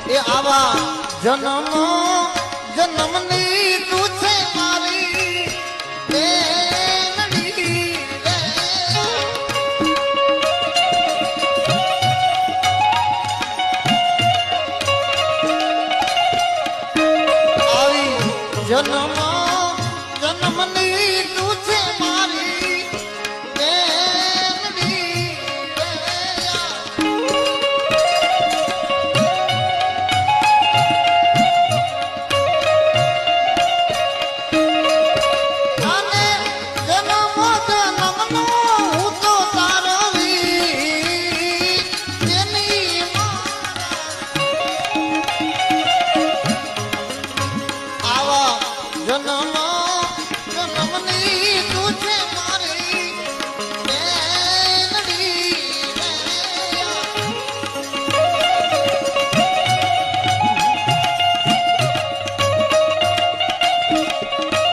એ આવા જન્મો જન્મની તું છે મારી બેનડી રે. આવી જન્મ